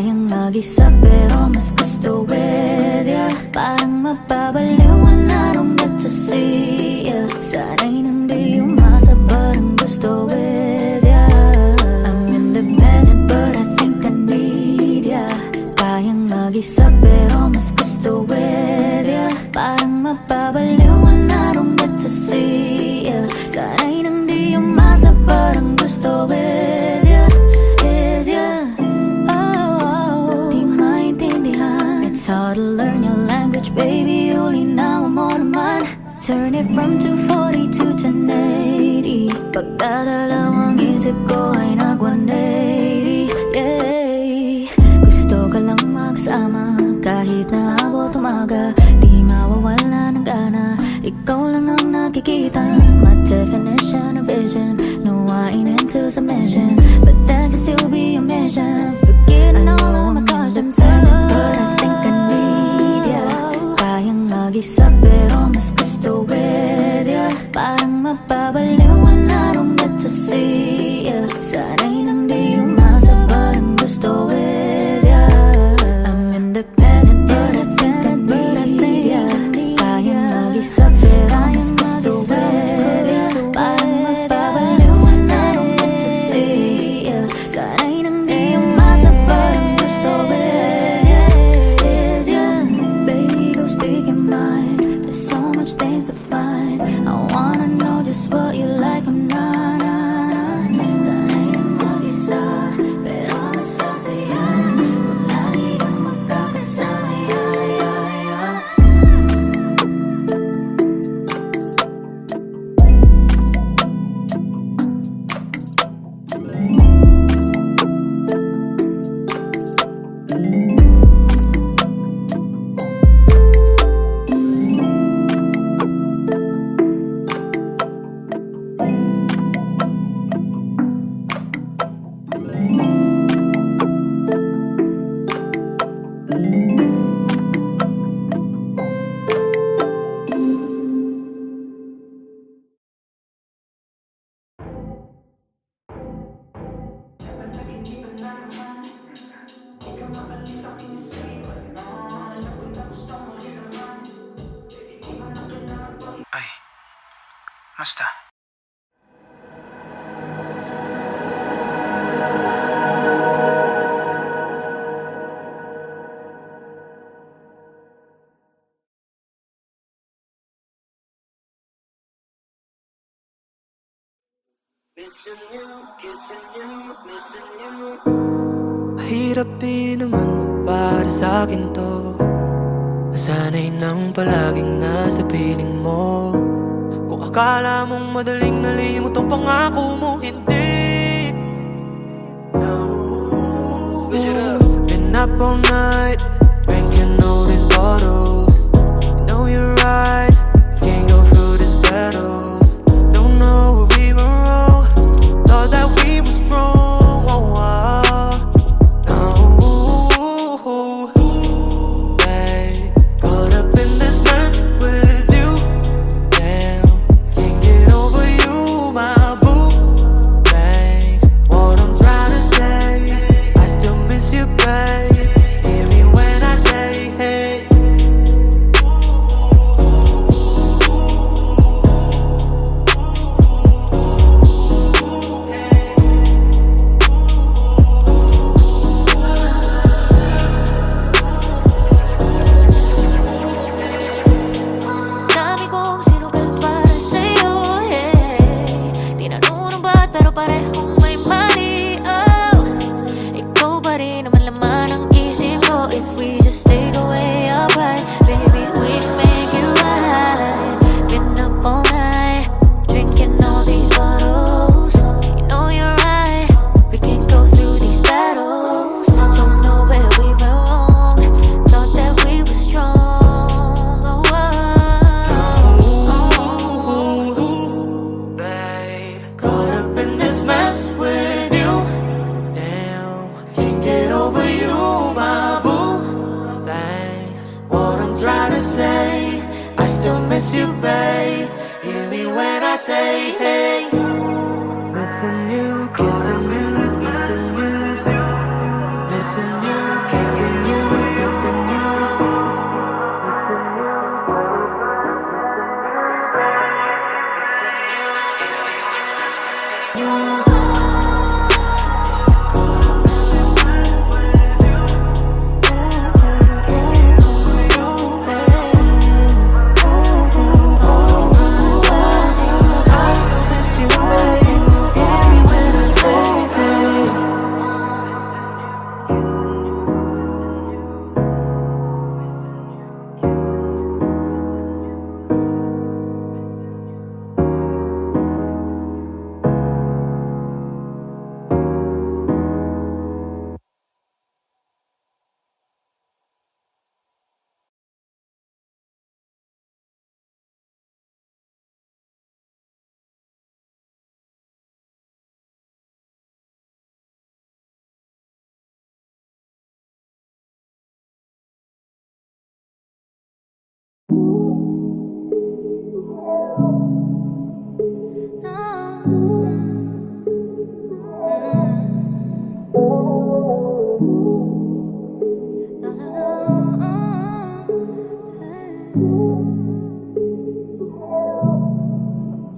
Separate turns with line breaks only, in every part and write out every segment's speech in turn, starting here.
Kayang mag-isa pero mas gusto with ya. Parang mapabaliw and I don't get to see ya. Sana'y nang di umasa but ang gusto with ya. I'm independent but I think I need ya. Kayang mag-isa pero mas gusto with ya. Parang mapabaliw and I don't get to see ya. Sana'y nang di umasa but ang gusto with ya. Is ya. It's hard to learn your language, baby, only now I'm on naman. Turn it from 240 to 1080. Pagdadalawang isip ko ay nag-180, yeah. Gusto ka lang makasama, kahit na abot umaga. Di mawawala ng gana, ikaw lang ang nakikita. My definition of vision, no I ain't into submission, but that can still be a mission. Forgetting all of my cautions, but I think I need ya. Kayang mag-isa pero mas gusto with ya. Parang mapabaliw and I don't get to see ya. Sana'y nang di umasa but ang gusto with ya. I'm independent but I think I need ya. Kayang mag-isa pero mas gusto with ya. Parang mapabaliw and I don't get to see ya. Sana'y nang di umasa but ang gusto with ya. Is ya. Baby, go speak your mind. There's so much things to find. I wanna know just what you like or not. Sana'y nang mag-isa pero masasaya kung lagi kang magkakasama, yeah.
Ay, musta?
Mahirap din naman para sa'kin to. Nasanay nang palaging nasa piling mo. Kung akala mong madaling nalimot ang pangako mo, hindi. No. Been up all night, drinking all these bottles. You know you're right, can't go through these battles. Don't know if we were wrong, thought that we were strong.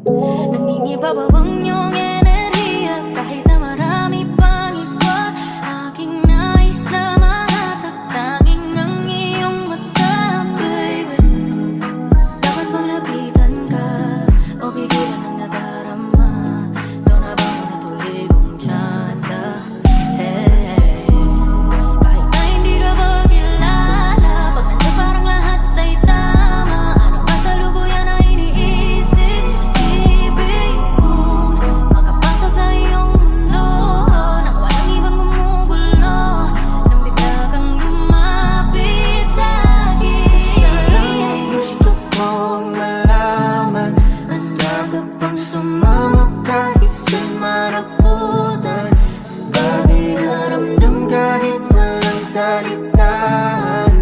Nangingibabaw ang iyong enerhiya kahit na marami pang iba. Aking nais na mahatag tanging ang iyong mata, baby. Dapat bang lapitan ka o pigilan ang nadarama? Ito na bang natuloy kong tsansa? Hey, kahit na hindi ka ba kilala, pag nandiyan parang lahat ay tama. Ano ba sa lubuyan na iniisip? Ibig kong makapasok sa iyong mundo nang walang ibang gumugulo, nang bigla kang lumapit sa'kin.
Isa lang ang gusto kong malaman, handa ka bang sumama kahit saan maraputan? Bagay na ramdam kahit walang salitaan,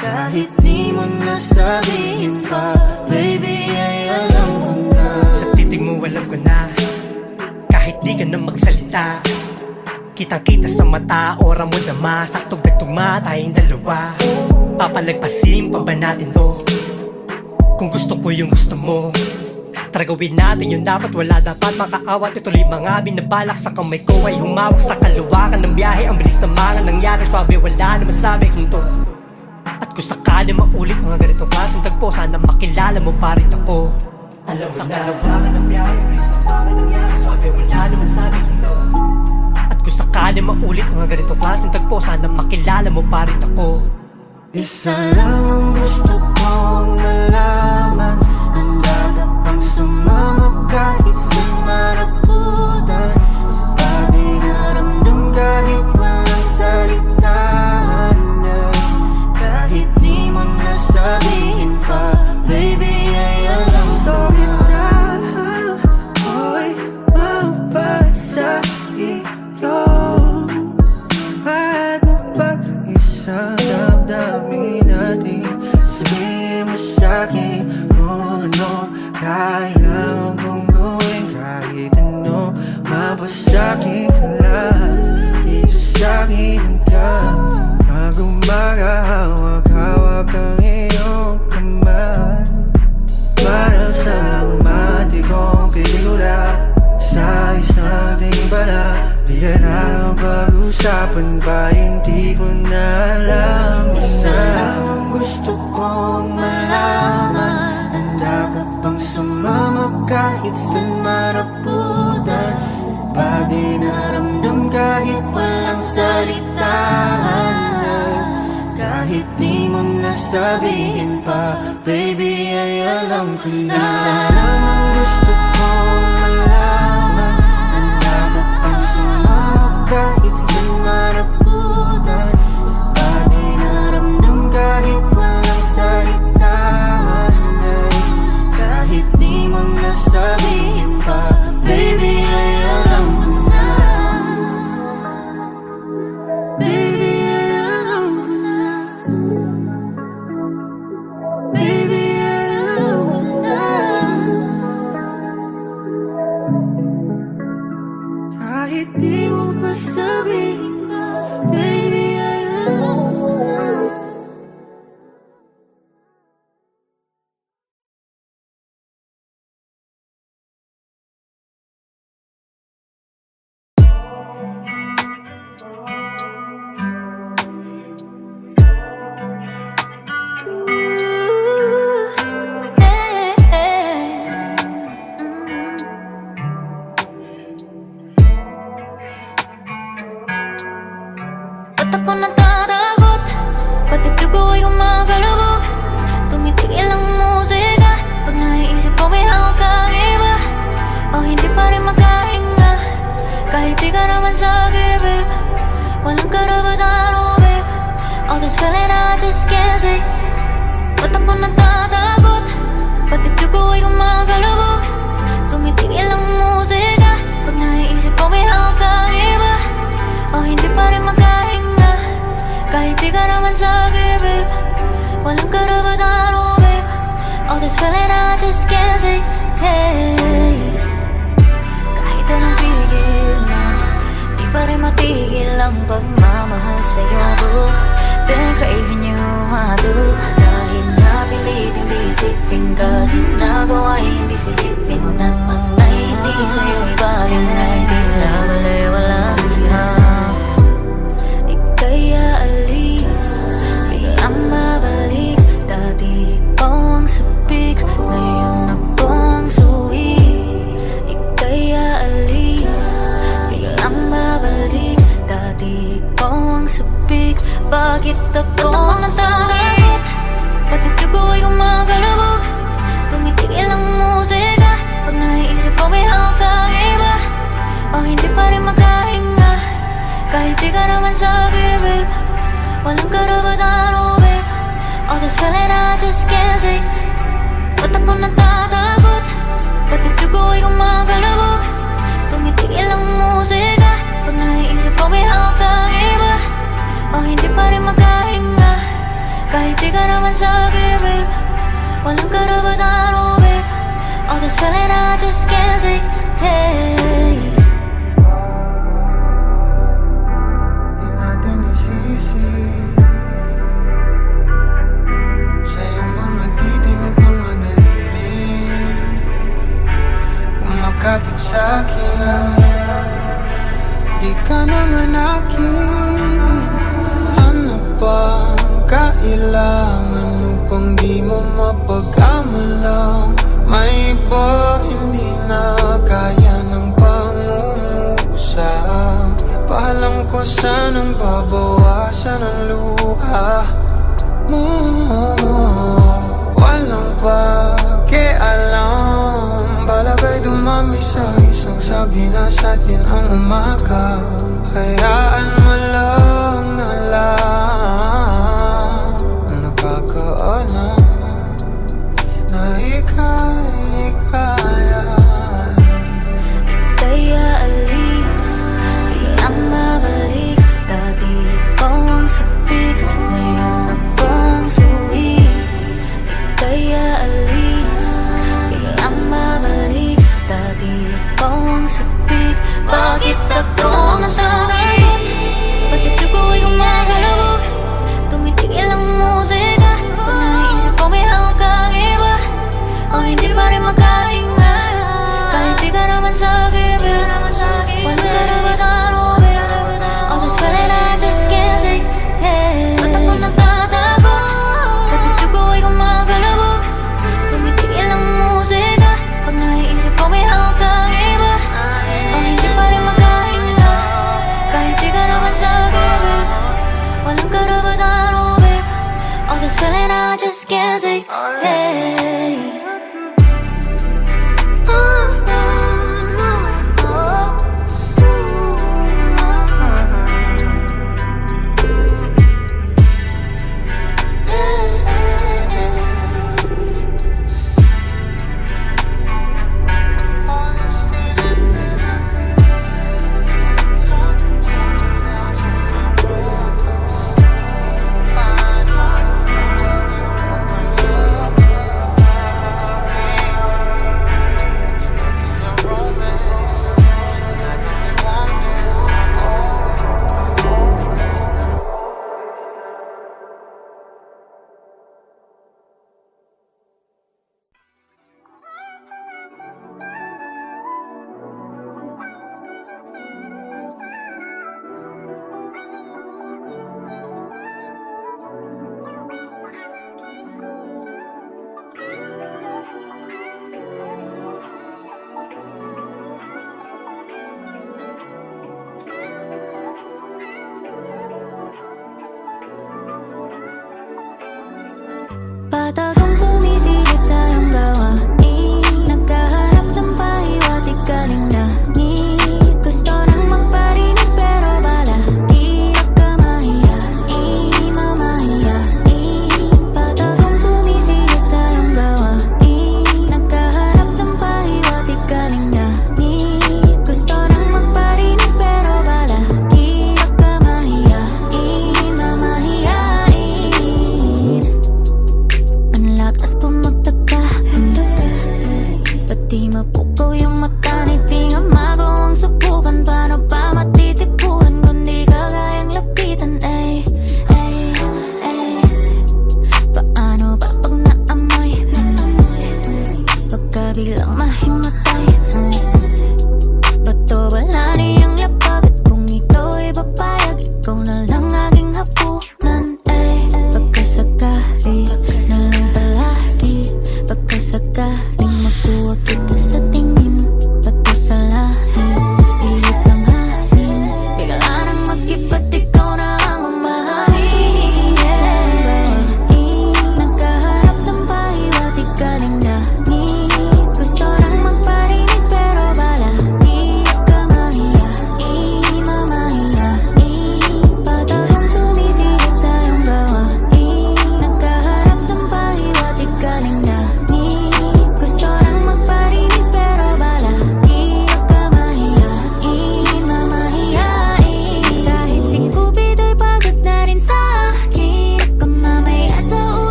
Kahit di mo nasabihin pa, baby, ay alam ko na.
Sa titig mo alam ko na, kahit di ka na magsalita. Kitang-kita sa mata, ora mo dama, saktong nagtugma tayong dalawa. Papalagpasin pa ba natin to? Kung gusto ko yung gusto mo, tara gawin natin yung dapat, wala dapat makaawat. Ituloy mga binabalak sa kamay ko ay humawak sa kaluwakan ng biyahe. Ang bilis na mga nangyari, swabe wala na masabi hinto. At kung sakali maulit mga ganitong klaseng tagpo, sana makilala mo pa rin ako. Alam mo sa kaluwakan ng biyahe, ang bilis na mga nangyari, swabe wala na masabi hinto. At kung sakali maulit mga ganitong klaseng tagpo, sana makilala mo pa rin ako.
isa lang ang gusto kong malaman, handa ka bang sumama kahit saan maraputan? Bagay na ramdam kahit walang salitaan,
Kahit di mo nasabihin pa, baby, ay alam ko na.
ako'y mabasa iyo at mapag-isang damdamin natin. Sabihin mo sa'kin kung ano kaya mong gawin, kahit ano mabasakin ka lang dito sa'kin ka. Pag umaga hawak-hawak ang iyong kamay, para sa umati kong pelikula sa isang timbala. Biyara ang pag-usapan ba, hindi ko na alam.
Isa lang ang gusto kong malaman,
Handa ka bang sumama kahit saan maraputan? Bagay na ramdam kahit walang salitaan,
kahit di mo nasabihin pa, baby, ay alam ko na.
isa lang ang gusto kong malaman, handa ka bang sumama kahit saan maraputan? Bagay na ramdam kahit walang salitaan,
Kahit di mo nasabihin pa, baby, ay alam ko na. Baby, ay alam ko na. Baby, ay alam ko na.
kahit
Di mo masabihin pa, baby, ay alam ko na. Ba't ako natatakot? Patibdog ko ay kumakalabog. Tumitigil ang musika pag naiisip ko may hawak kang iba. O hindi pa rin makahinga kahit di ka naman sa'kin, babe. Walang karapatan, oh babe. All this feeling I just can't say. Ba't ako natatakot? Patibdog ko ay kumakalabog. Tumitigil ang musika pag naiisip ko may hawak kang iba. O hindi pa rin makahinga kahit di ka naman sa'kin, babe. Walang karapatan, oh babe. All this feeling I just can't say, hey. Kahit anong pigilan, di pa rin matigil ang pagmamahal sa'yo, boo. Been craving you, I do. Kahit napilit hindi isipin ka, ginagawa hindi silipin at patay hindi sa'yo ibaling na hindi na wala na. Ika'y aalis, biglang babalik. Dati ikaw ang sabik, ngayon ako ang suwi. Ika'y aalis, biglang babalik. Dati ikaw ang sabik, bakit ako natakot? Bakit yung ko ay gumagalabog? Tumitigil ang musika pag naiisip ko may hawak kang iba. O hindi pa rin makahinga kahit di ka naman sa'kin, babe. Walang karapatan, oh babe. All this feeling I just can't take. Ba't ako natatakot? Bakit yung ko ay gumagalabog? Tumitigil ang musika pag naiisip ko may hawak kang iba. O hindi pa rin makahinga kahit di ka naman sa'kin, babe. Walang karapatan, oh babe. All this feeling I just can't take, hey.
Di natin isisi sa iyong mga titig at mga daliri. Umakapit sa'kin, di ka naman akin. Ano bang kailangan upang di mo mapagkamalang? May iba hindi na kaya ng pangungusap. Paalam ko sanang babawasan ang luha mo. Walang pakialam, balagay dumami sa isang sabi na sa'tin ang umaga. Hayaan mo lang na lang nagkakaalam na ika'y kaya.
Ika'y aalis, biglang babalik. Dati ikaw ang sabik, ngayon ako ang suwi. Ika'y aalis, biglang babalik. Dati ikaw ang sabik, bakit ako nasakit? Bakit yung ko ay gumagalabog? Tumitigil ang musika pag naiisip ko may hawak kang iba. O hindi pa rin makahinga kahit di ka naman sa'kin, babe. Walang karapatan, oh babe. All this feeling I just can't take, hey. Ba't ako natatakot? Bakit yung ko ay gumagalabog? Tumitigil ang musika pag naiisip ko may hawak kang iba. O hindi pa rin makahinga kahit di ka naman sa'kin, babe. Walang karapatan, oh babe. All this feeling I just can't take, hey. Patagong sumisilip sa iyong gawain, nagkahanap ng pahiwatig kanina. Gusto nang magparinig pero balaki ka mahiyain, mamahiyain. Patagong sumisilip sa iyong gawain, nagkahanap ng pahiwatig kanina. Gusto nang magparinig pero balaki ka mahiyain, mamahiyain.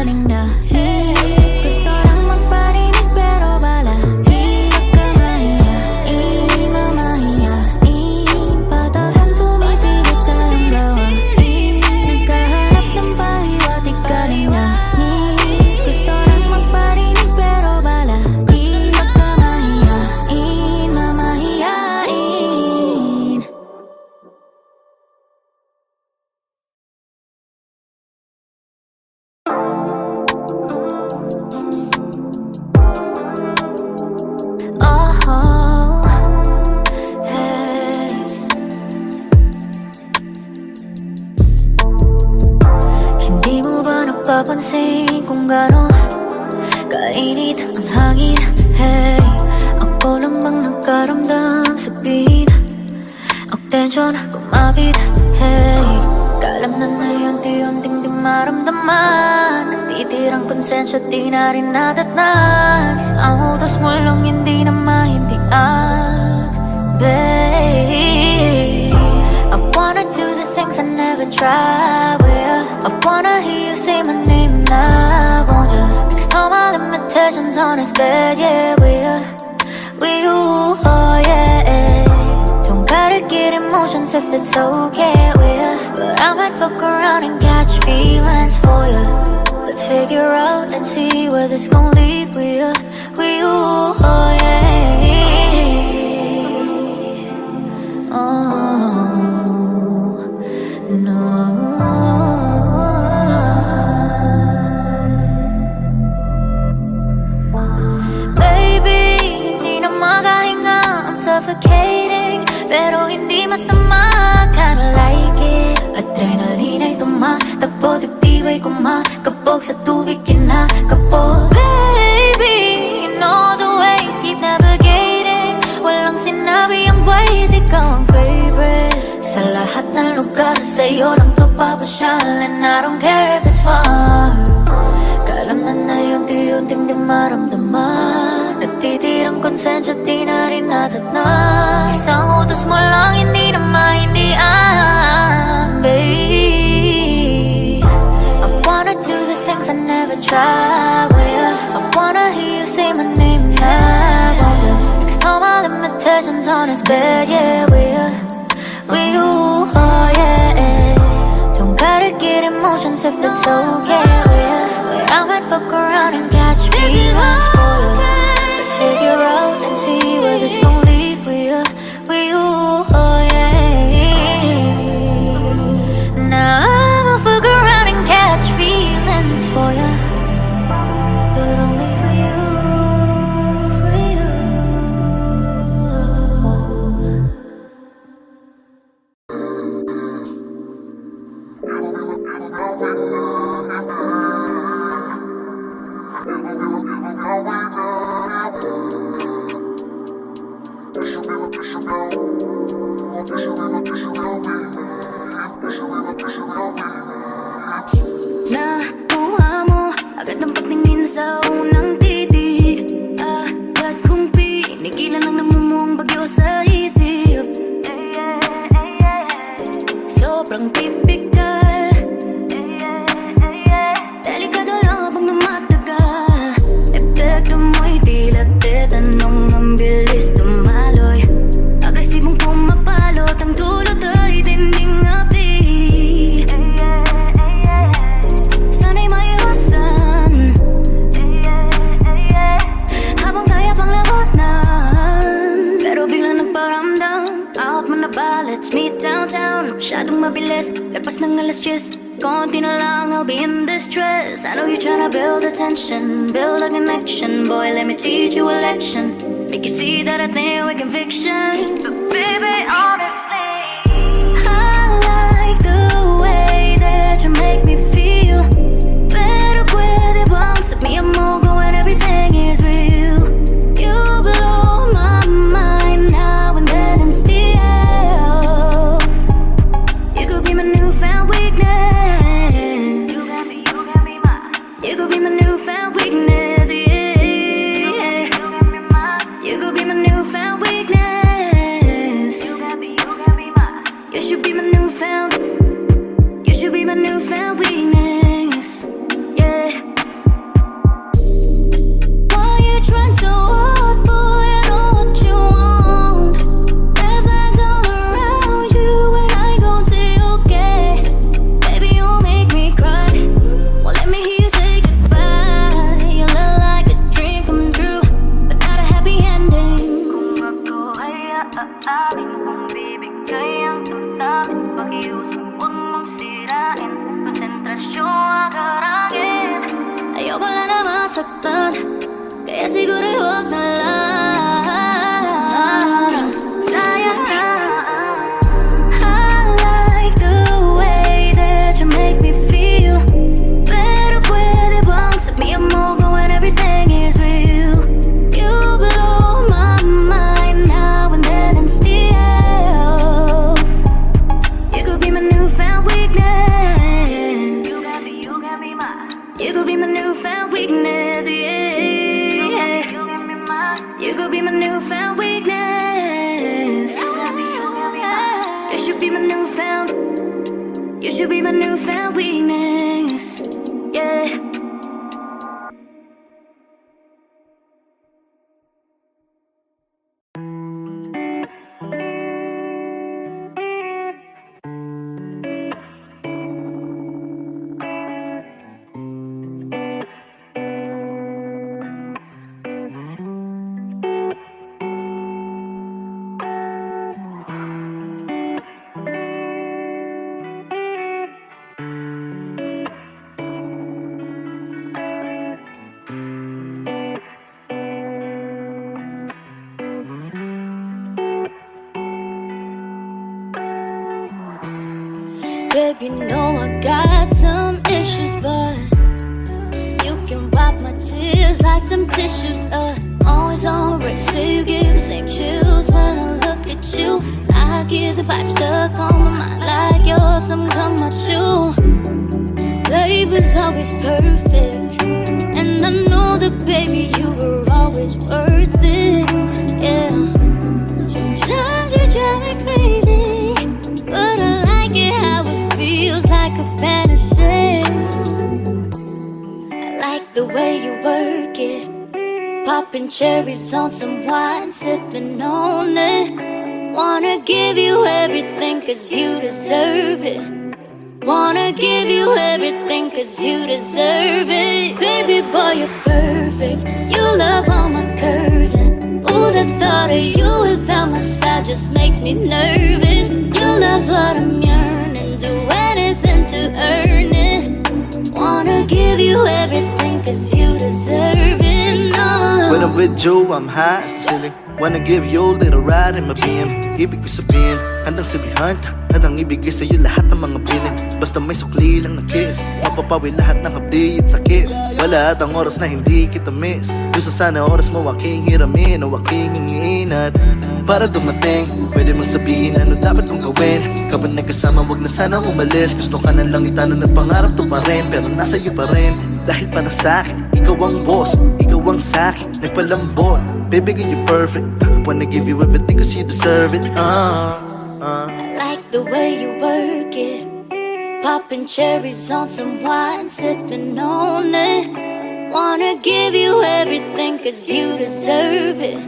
galing na gusto lang magparinig pero bala Huwag ka mahiyain, mamahiyain Patagang sumisigit sa gawain Nagkahanap ng pahiwatig galing na gusto lang magparinig pero bala Huwag ka mahiyain, mamahiyain Oh, hey. Hindi mo ba napapansin kung gano'n kainit ang hangin? Hey, ako lang bang nagkaramdam? Sabihin ang tensyon kumapit. Hey, kalamnan na unti-unting di maramdaman Nagtitirang konsensya di na rin nadatnan Isang utos mo lang hindi na maintindihan Babe, I wanna do the things I never tried with I wanna hear you say my name now Won't you explore my limitations on this bed, yeah, with you, oh yeah Don't gotta get emotions if it's okay with you But I might fuck around and catch feelings for you Let's figure out and see where this gon' lead with you, oh yeah Oh, no Baby, hindi na makahinga I'm suffocating Pero hindi masama Kinda like it Adrenaline ay tumatakbo Dibdib ay kumakabog Sa tubig kinakapog Baby, you know the ways Keep navigating Walang sinabi ang ways Ikaw ang favorite Sa lahat ng lugar Sa'yo lang to papasyal And I don't care if it's far Kalamnan na unti-unting di maramdaman Nagtitirang konsensya di na rin natatnan Isang utos mo lang hindi na maindihan Babe, I wanna do the things I never tried with you I wanna hear you say my name now Won't you explore my limitations on this bed, yeah, with you, oh yeah Don't gotta get emotions if it's okay with you But I might fuck around and catch feelings for you Let's figure out and see where this gon' lead with you, oh yeah Now I'ma fuck around and catch feelings for you But only for you, for you Nakuha mo agad ang pagtingin sa unang titig Agad kong pinigilan ang namumuong bagyo sa isip Sobrang typical Delikado lang habang namatagal Epekto mo'y tila tetanong ang bilis dumaloy Agresibong pumapalot ang dulot ay dinding api Sana'y maiwasan Habang kaya pang labanan Pero biglang nagparamdam Out mo na ba? Let's meet downtown Masyadong mabilis Lagpas ng alas 10 Konti na lang, I'll be in distress I know you're tryna build attention Build a connection Boy, let me teach you a lesson Make you see that I think with conviction But baby, honestly I like the way that you make me feel Pero pwede bang sabihan mo ko when everything is real You blow my mind now and then and still You could be my newfound weakness You could be my newfound weakness, yeah. You could be my newfound weakness. You should be my newfound. You should be my newfound weakness, yeah. newfound weakness, yeah. You could be my newfound weakness. You should be my newfound. You should be my newfound weakness, yeah. Babe, you know I got some issues, but you can wipe my tears like them tissues. Always on break, so you give the same chills when I look at you. I get the vibe stuck on my mind like you're some gum I chew. Life is always perfect, and I know that, baby, you were always worth it, yeah. Sometimes you drive me crazy, but I like it how it feels like a fantasy. I like the way you work it, popping cherries on some wine, sipping on it. Wanna give you everything cause you deserve it. Wanna give you everything cause you deserve it. Baby boy, you're perfect. You love all my curves, and ooh, the thought of you without my side just makes me nervous. Your love's what I'm yearning, do anything to earn it. Wanna give you everything cause you deserve it, no.
When I'm with you, I'm high as the ceiling. Wanna give you a little ride in my BM. Ibig ko sabihin, handang sabihan, handang ibigay sa'yo lahat ng mga piling. Basta may sukli lang na kiss, mapapawi lahat ng hapdi at sakit. Wala at ang oras na hindi kita miss. Gusto sana oras mo aking hiramin o aking hingin. At para dumating, pwede mong sabihin ano dapat kong gawin. Kapag nagkasama, wag na sana umalis. Gusto ka na lang itanong at pangarap to pa rin, pero nasa iyo pa rin. Dahil para sa'kin, ikaw ang boss, ikaw ang sa'kin, nagpalambot. Baby, girl, you're perfect. Wanna give you everything cause you deserve it.
I like the way you work it, popping cherries on some wine, sipping on it. Wanna give you everything cause you deserve it.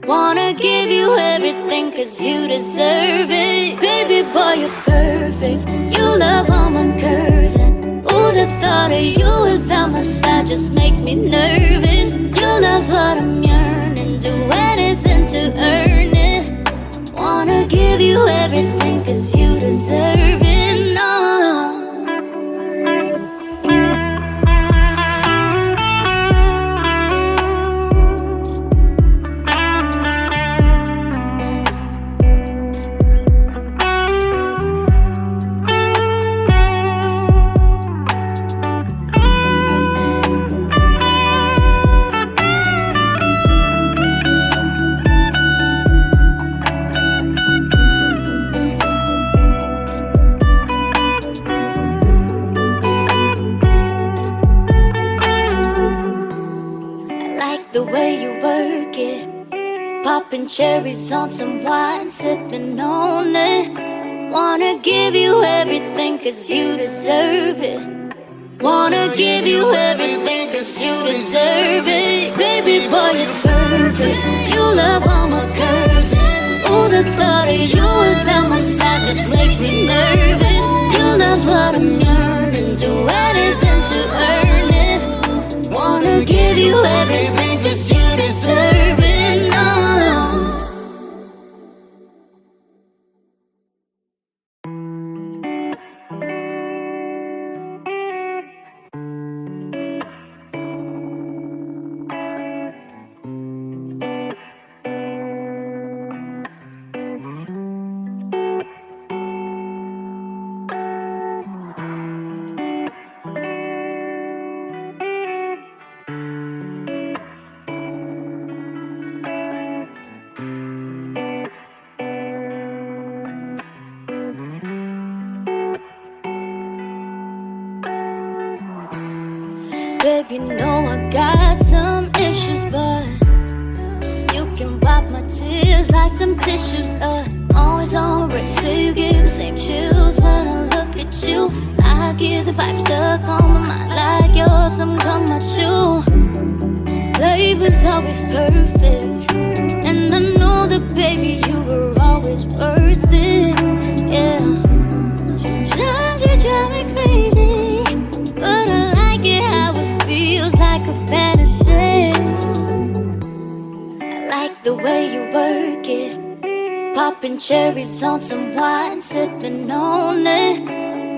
Wanna give you everything cause you deserve it. Baby boy, you're perfect. You love all my curves, and ooh, the thought of you without my side just makes me nervous. Your love's what I'm yearning, do anything to earn it. Wanna give you everything cause you deserve it, no. The way you work it, popping cherries on some wine, sipping on it. Wanna give you everything cause you deserve it. Wanna give you everything cause you deserve it. Baby boy, you're perfect. You love all my curves, and ooh, the thought of you without my side just makes me nervous. Your love's what I'm yearning, do anything to earn it. Wanna give you everything cause you deserve it, no. babe, you know I got some issues, but you can wipe my tears like them tissues. Always on break, so you give the same chills when I look at you. I get the vibe stuck on my mind like you're some gum I chew. Flavor's always perfect, and I know that baby you were always worth it. Yeah. Sometimes you drive me crazy, but I like it how it feels like a fantasy. I like the way you work it, popping cherries on some wine, sipping on it.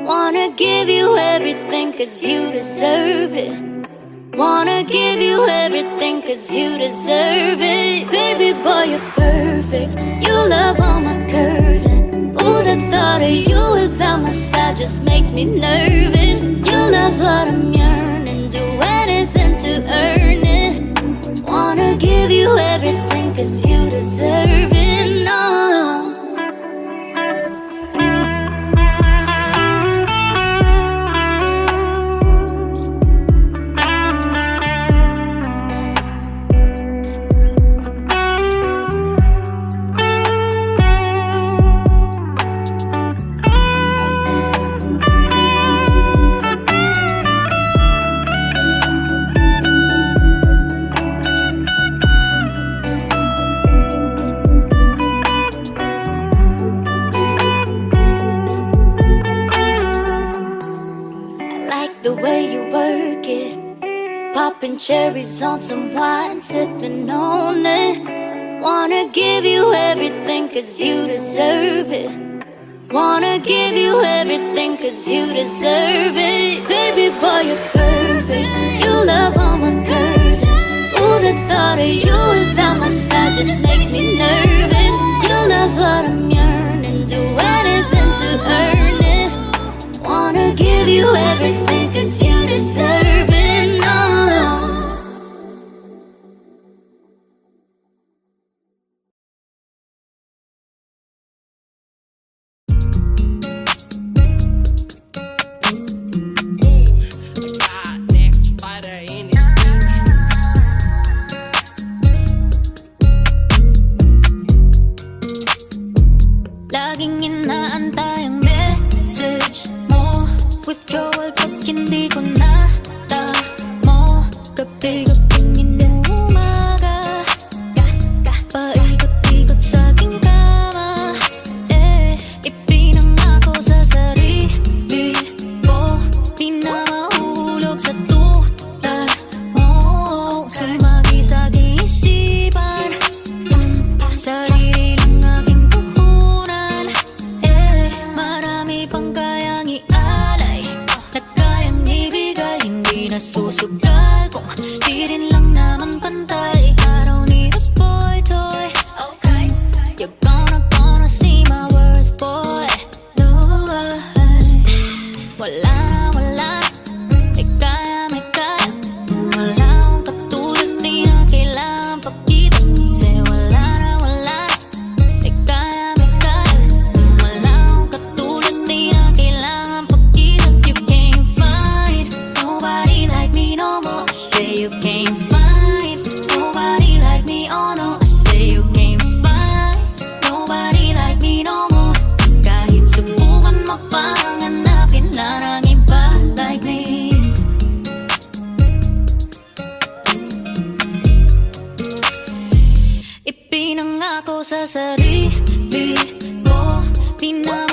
Wanna give you everything cause you deserve it. Wanna give you everything cause you deserve it. Baby boy, you're perfect. You love all my curves, and ooh, the thought of you without my side just makes me nervous. Your love's what I'm yearning, do anything to earn it. Wanna give you everything cause you deserve it. No. Popping cherries on some wine, sipping on it. Wanna give you everything cause you deserve it. Wanna give you everything cause you deserve it. Baby boy, you're perfect. You love all my curves, ooh, the thought of you without my side just makes me nervous. Your love's what I'm yearning, do anything to earn it. Wanna give you everything cause you deserve it. Laging inaantay ang message mo. Withdrawal pag hindi ko na tamo. Gabi-gabing inuumaga, paikot-ikot sa aking kama. Ipinangako sa sarili ko, di na mahulog sa tulad mo. Sumagi sa aking isipan, sarili lang aking puhunan. Marami pang kayang ialay, na kayang ibigay, hindi nasusugal kung di rin lang naman pantay. I don't need a boy toy, okay? You're gonna see my worth, boy. No, wala na, may kaya, wala akong katulad, di na kailangan pakita. Say wala na, may kaya, wala akong katulad, di na kailangan pakita. You can't find nobody like me no more. I say you can't find nobody like me, oh no. I say you can't find nobody like me no more. Kahit subukan mo pang hanapin lang ng iba like me. Ipinangako sa sarili ko, di na